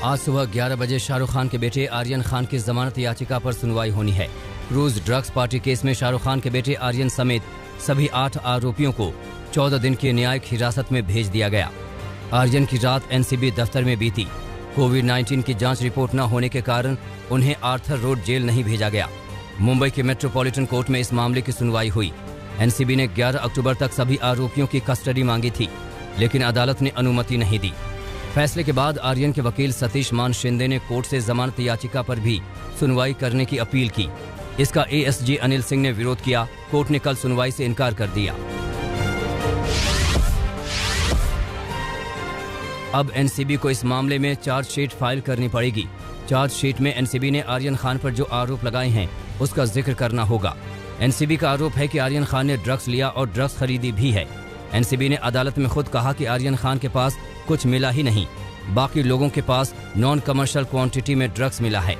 आज सुबह 11 बजे शाहरुख खान के बेटे आर्यन खान की जमानत याचिका पर सुनवाई होनी है। क्रूज ड्रग्स पार्टी केस में शाहरुख खान के बेटे आर्यन समेत सभी 8 आरोपियों को 14 दिन की न्यायिक हिरासत में भेज दिया गया। आर्यन की रात एनसीबी दफ्तर में बीती। कोविड-19 की जांच रिपोर्ट न होने के कारण उन्हें आर्थर रोड जेल नहीं भेजा गया। मुंबई के मेट्रोपॉलिटन कोर्ट में इस मामले की सुनवाई हुई। एनसीबी ने 11 अक्टूबर तक सभी आरोपियों की कस्टडी मांगी थी, लेकिन अदालत ने अनुमति नहीं दी। फैसले के बाद आर्यन के वकील सतीश मान शिंदे ने कोर्ट से जमानत याचिका पर भी सुनवाई करने की अपील की। इसका एएसजी अनिल सिंह ने विरोध किया। कोर्ट ने कल सुनवाई से इनकार कर दिया। अब एनसीबी को इस मामले में चार्जशीट फाइल करनी पड़ेगी। चार्जशीट में एनसीबी ने आर्यन खान पर जो आरोप लगाए हैं उसका जिक्र करना होगा। एनसीबी का आरोप है कि आर्यन खान ने ड्रग्स लिया और ड्रग्स खरीदी भी है। एनसीबी ने अदालत में खुद कहा कि आर्यन खान के पास कुछ मिला ही नहीं, बाकी लोगों के पास नॉन कमर्शियल क्वांटिटी में ड्रग्स मिला है।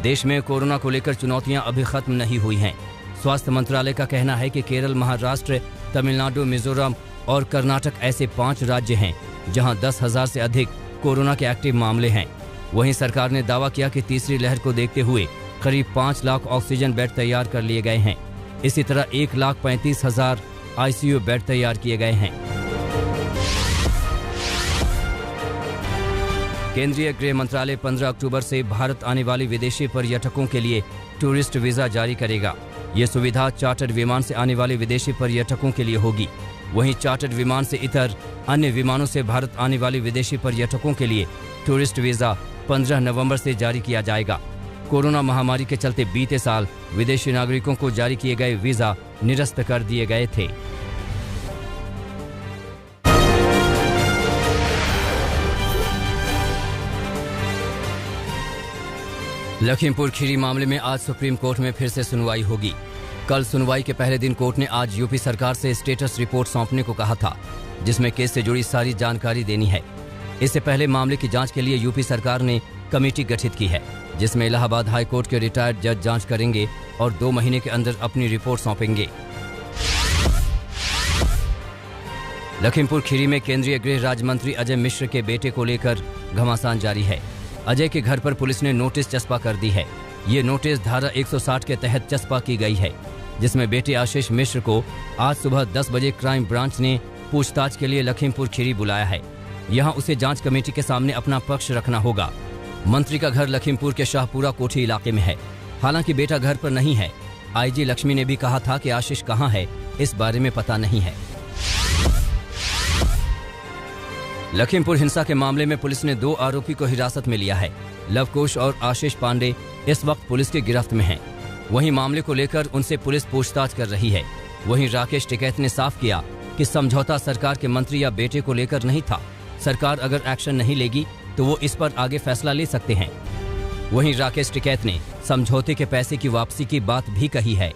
देश में कोरोना को लेकर चुनौतियां अभी खत्म नहीं हुई हैं। स्वास्थ्य मंत्रालय का कहना है कि केरल, महाराष्ट्र, तमिलनाडु, मिजोरम और कर्नाटक ऐसे 5 राज्य हैं जहां 10,000 से अधिक कोरोना के एक्टिव मामले हैं। वहीं सरकार ने दावा किया कि तीसरी लहर को देखते हुए करीब 5 लाख ऑक्सीजन बेड तैयार कर लिए गए हैं। इसी तरह 1,35,000 आईसीयू बेड तैयार किए गए हैं। केंद्रीय गृह मंत्रालय 15 अक्टूबर से भारत आने वाले विदेशी पर्यटकों के लिए टूरिस्ट वीजा जारी करेगा। ये सुविधा चार्टर्ड विमान से आने वाले विदेशी पर्यटकों के लिए होगी। वहीं चार्टर्ड विमान से इतर अन्य विमानों से भारत आने वाले विदेशी पर्यटकों के लिए टूरिस्ट वीजा 15 नवंबर से जारी किया जाएगा। कोरोना महामारी के चलते बीते साल विदेशी नागरिकों को जारी किए गए वीजा निरस्त कर दिए गए थे। लखीमपुर खीरी मामले में आज सुप्रीम कोर्ट में फिर से सुनवाई होगी। कल सुनवाई के पहले दिन कोर्ट ने आज यूपी सरकार से स्टेटस रिपोर्ट सौंपने को कहा था, जिसमें केस से जुड़ी सारी जानकारी देनी है। इससे पहले मामले की जांच के लिए यूपी सरकार ने कमेटी गठित की है, जिसमें इलाहाबाद हाई कोर्ट के रिटायर्ड जज जांच करेंगे और 2 महीने के अंदर अपनी रिपोर्ट सौंपेंगे। लखीमपुर खीरी में केंद्रीय गृह राज्य मंत्री अजय मिश्र के बेटे को लेकर घमासान जारी है। अजय के घर पर पुलिस ने नोटिस चस्पा कर दी है। ये नोटिस धारा 160 के तहत चस्पा की गई है, जिसमें बेटे आशीष मिश्र को आज सुबह 10 बजे क्राइम ब्रांच ने पूछताछ के लिए लखीमपुर खीरी बुलाया है। यहाँ उसे जांच कमेटी के सामने अपना पक्ष रखना होगा। मंत्री का घर लखीमपुर के शाहपुरा कोठी इलाके में है। हालांकि बेटा घर पर नहीं है। आईजी लक्ष्मी ने भी कहा था कि आशीष कहाँ है, इस बारे में पता नहीं है। लखीमपुर हिंसा के मामले में पुलिस ने 2 आरोपी को हिरासत में लिया है। लवकुश और आशीष पांडे इस वक्त पुलिस की गिरफ्त में हैं। वहीं मामले को लेकर उनसे पुलिस पूछताछ कर रही है। वहीं राकेश टिकैत ने साफ किया कि समझौता सरकार के मंत्री या बेटे को लेकर नहीं था। सरकार अगर एक्शन नहीं लेगी तो वो इस पर आगे फैसला ले सकते हैं। वहीं राकेश टिकैत ने समझौते के पैसे की वापसी की बात भी कही है।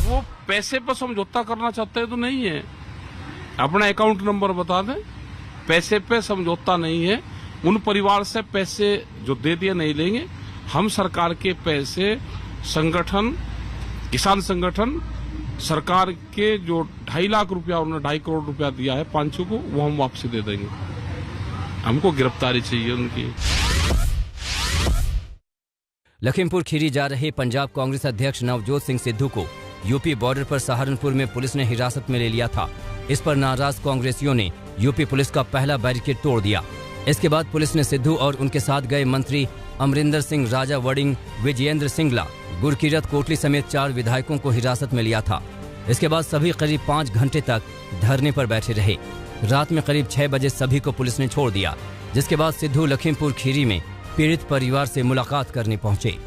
वो पैसे पर समझौता करना चाहते हैं तो नहीं है, अपना अकाउंट नंबर बता दें। पैसे पे समझौता नहीं है। उन परिवार से पैसे जो दे दिए नहीं लेंगे। हम सरकार के पैसे संगठन, किसान संगठन, सरकार के जो 2.5 लाख रुपया उन्होंने 2.5 करोड़ रुपया दिया है 500 को, वो हम वापसी दे देंगे। हमको गिरफ्तारी चाहिए उनकी। लखीमपुर खीरी जा रहे पंजाब कांग्रेस अध्यक्ष नवजोत सिंह सिद्धू को यूपी बॉर्डर पर सहारनपुर में पुलिस ने हिरासत में ले लिया था। इस पर नाराज कांग्रेसियों ने यूपी पुलिस का पहला बैरिकेड तोड़ दिया। इसके बाद पुलिस ने सिद्धू और उनके साथ गए मंत्री अमरिंदर सिंह, राजा वड़िंग, विजयेंद्र सिंगला, गुरकीरत कोटली समेत 4 विधायकों को हिरासत में लिया था। इसके बाद सभी करीब 5 घंटे तक धरने पर बैठे रहे। रात में करीब 6 बजे सभी को पुलिस ने छोड़ दिया, जिसके बाद सिद्धू लखीमपुर खीरी में पीड़ित परिवार से मुलाकात करने पहुंचे।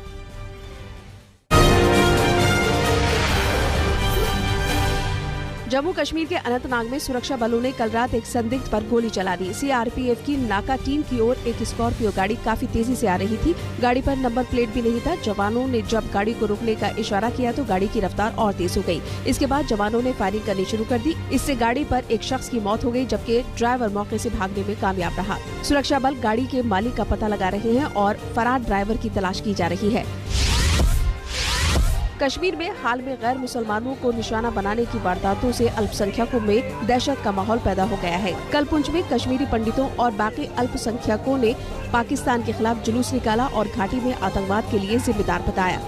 जम्मू कश्मीर के अनंतनाग में सुरक्षा बलों ने कल रात एक संदिग्ध पर गोली चला दी। सीआरपीएफ की नाका टीम की ओर एक स्कॉर्पियो गाड़ी काफी तेजी से आ रही थी। गाड़ी पर नंबर प्लेट भी नहीं था। जवानों ने जब गाड़ी को रोकने का इशारा किया तो गाड़ी की रफ्तार और तेज हो गई। इसके बाद जवानों ने फायरिंग करनी शुरू कर दी। इससे गाड़ी पर एक शख्स की मौत हो गई, जबकि ड्राइवर मौके से भागने में कामयाब रहा। सुरक्षा बल गाड़ी के मालिक का पता लगा रहे हैं और फरार ड्राइवर की तलाश की जा रही है। कश्मीर में हाल में गैर मुसलमानों को निशाना बनाने की वारदातों से अल्पसंख्यकों में दहशत का माहौल पैदा हो गया है। कल पुंछ में कश्मीरी पंडितों और बाकी अल्पसंख्यकों ने पाकिस्तान के खिलाफ जुलूस निकाला और घाटी में आतंकवाद के लिए जिम्मेदार बताया।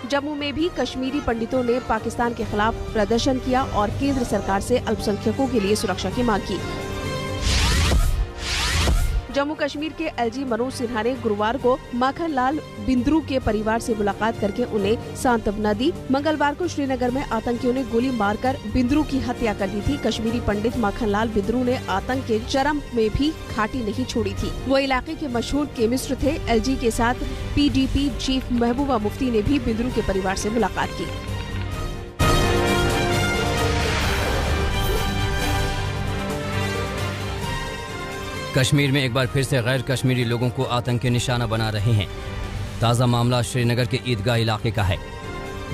जम्मू में भी कश्मीरी पंडितों ने पाकिस्तान के खिलाफ प्रदर्शन किया और केंद्र सरकार से अल्पसंख्यकों के लिए सुरक्षा की मांग की। जम्मू कश्मीर के एलजी मनोज सिन्हा ने गुरुवार को माखन लाल बिंद्रू के परिवार से मुलाकात करके उन्हें सांत्वना दी। मंगलवार को श्रीनगर में आतंकियों ने गोली मारकर बिंद्रू की हत्या कर दी थी। कश्मीरी पंडित माखन लाल बिंद्रू ने आतंक के चरम में भी घाटी नहीं छोड़ी थी। वो इलाके के मशहूर केमिस्ट थे। एलजी के साथ पीडीपी चीफ महबूबा मुफ्ती ने भी बिंद्रू के परिवार से मुलाकात की। कश्मीर में एक बार फिर से गैर कश्मीरी लोगों को आतंक के निशाना बना रहे हैं। ताज़ा मामला श्रीनगर के ईदगाह इलाके का है,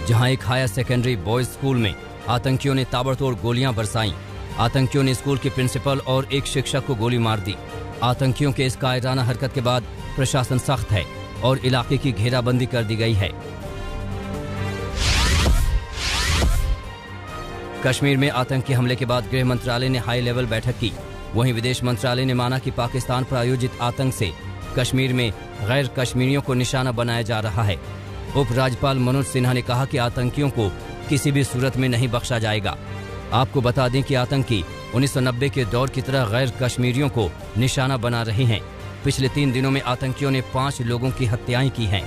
जहां एक हायर सेकेंडरी बॉयज स्कूल में आतंकियों ने ताबड़तोड़ गोलियां बरसाईं। आतंकियों ने स्कूल के प्रिंसिपल और एक शिक्षक को गोली मार दी। आतंकियों के इस कायराना हरकत के बाद प्रशासन सख्त है और इलाके की घेराबंदी कर दी गई है। कश्मीर में आतंकी हमले के बाद गृह मंत्रालय ने हाई लेवल बैठक की। वहीं विदेश मंत्रालय ने माना कि पाकिस्तान प्रायोजित आतंक से कश्मीर में गैर कश्मीरियों को निशाना बनाया जा रहा है। उपराज्यपाल मनोज सिन्हा ने कहा कि आतंकियों को किसी भी सूरत में नहीं बख्शा जाएगा। आपको बता दें कि आतंकी 1990 के दौर की तरह गैर कश्मीरियों को निशाना बना रहे हैं। पिछले 3 दिनों में आतंकियों ने 5 लोगों की हत्याएं की हैं।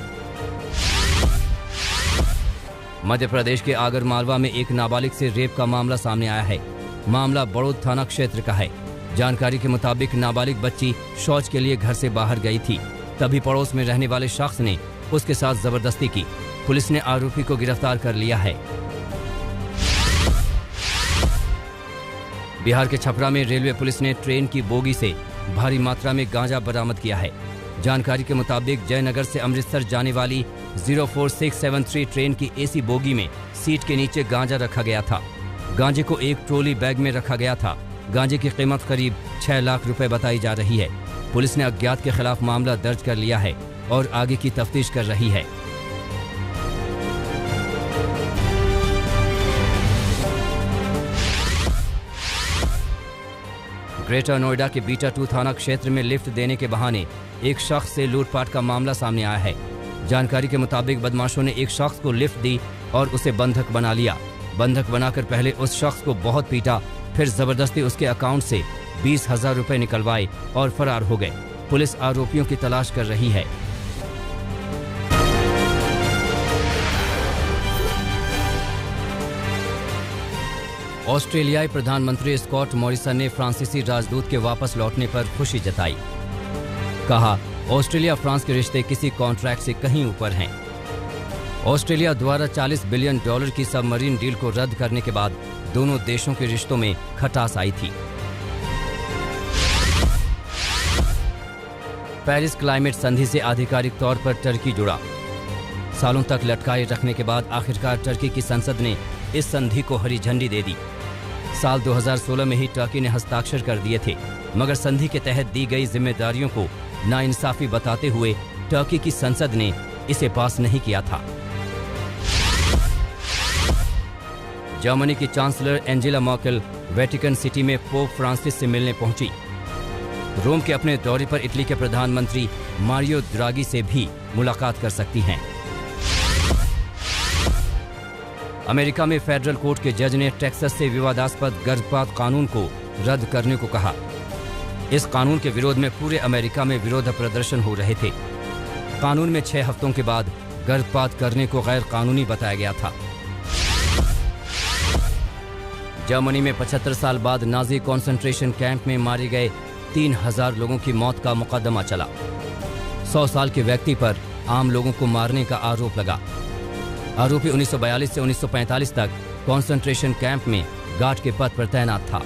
मध्य प्रदेश के आगर मालवा में एक नाबालिग से रेप का मामला सामने आया है। मामला बड़ौद थाना क्षेत्र का है। जानकारी के मुताबिक नाबालिग बच्ची शौच के लिए घर से बाहर गई थी, तभी पड़ोस में रहने वाले शख्स ने उसके साथ जबरदस्ती की। पुलिस ने आरोपी को गिरफ्तार कर लिया है। बिहार के छपरा में रेलवे पुलिस ने ट्रेन की बोगी से भारी मात्रा में गांजा बरामद किया है। जानकारी के मुताबिक जयनगर से अमृतसर जाने वाली 04673 ट्रेन की एसी बोगी में सीट के नीचे गांजा रखा गया था। गांजे को एक ट्रॉली बैग में रखा गया था। गांजे की कीमत करीब 6 लाख रुपए बताई जा रही है। पुलिस ने अज्ञात के खिलाफ मामला दर्ज कर लिया है और आगे की तफ्तीश कर रही है। ग्रेटर नोएडा के बीटा 2 थाना क्षेत्र में लिफ्ट देने के बहाने एक शख्स से लूटपाट का मामला सामने आया है। जानकारी के मुताबिक बदमाशों ने एक शख्स को लिफ्ट दी और उसे बंधक बना लिया। बंधक बनाकर पहले उस शख्स को बहुत पीटा, फिर जबरदस्ती उसके अकाउंट से 20,000 रुपए निकलवाए और फरार हो गए। पुलिस आरोपियों की तलाश कर रही है। ऑस्ट्रेलियाई प्रधानमंत्री स्कॉट मॉरिसन ने फ्रांसीसी राजदूत के वापस लौटने पर खुशी जताई। कहा, ऑस्ट्रेलिया फ्रांस के रिश्ते किसी कॉन्ट्रैक्ट से कहीं ऊपर हैं। ऑस्ट्रेलिया द्वारा $40 बिलियन की सबमरीन डील को रद्द करने के बाद दोनों देशों के रिश्तों में खटास आई थी। पेरिस क्लाइमेट संधि से आधिकारिक तौर पर टर्की जुड़ा। सालों तक लटकाए रखने के बाद आखिरकार टर्की की संसद ने इस संधि को हरी झंडी दे दी। साल 2016 में ही टर्की ने हस्ताक्षर कर दिए थे, मगर संधि के तहत दी गई जिम्मेदारियों को नाइंसाफी बताते हुए टर्की की संसद ने इसे पास नहीं किया था। जर्मनी की chancellor Angela Merkel Vatican city में पोप फ्रांसिस से मिलने पहुंची। रोम के अपने दौरे पर इटली के प्रधानमंत्री मारियो द्रागी से भी मुलाकात कर सकती हैं। अमेरिका में फेडरल कोर्ट के जज ने टेक्सास से विवादास्पद गर्भपात कानून को रद्द करने को कहा। इस कानून के विरोध में पूरे अमेरिका में विरोध प्रदर्शन हो रहे थे। कानून में 6 हफ्तों के बाद गर्भपात करने को गैर कानूनी बताया गया था। जर्मनी में 75 साल बाद नाजी कॉन्सेंट्रेशन कैंप में मारे गए 3000 लोगों की मौत का मुकदमा चला। 100 साल के व्यक्ति पर आम लोगों को मारने का आरोप लगा। आरोपी 1942 से 1945 तक कॉन्सेंट्रेशन कैंप में गार्ड के पद पर तैनात था।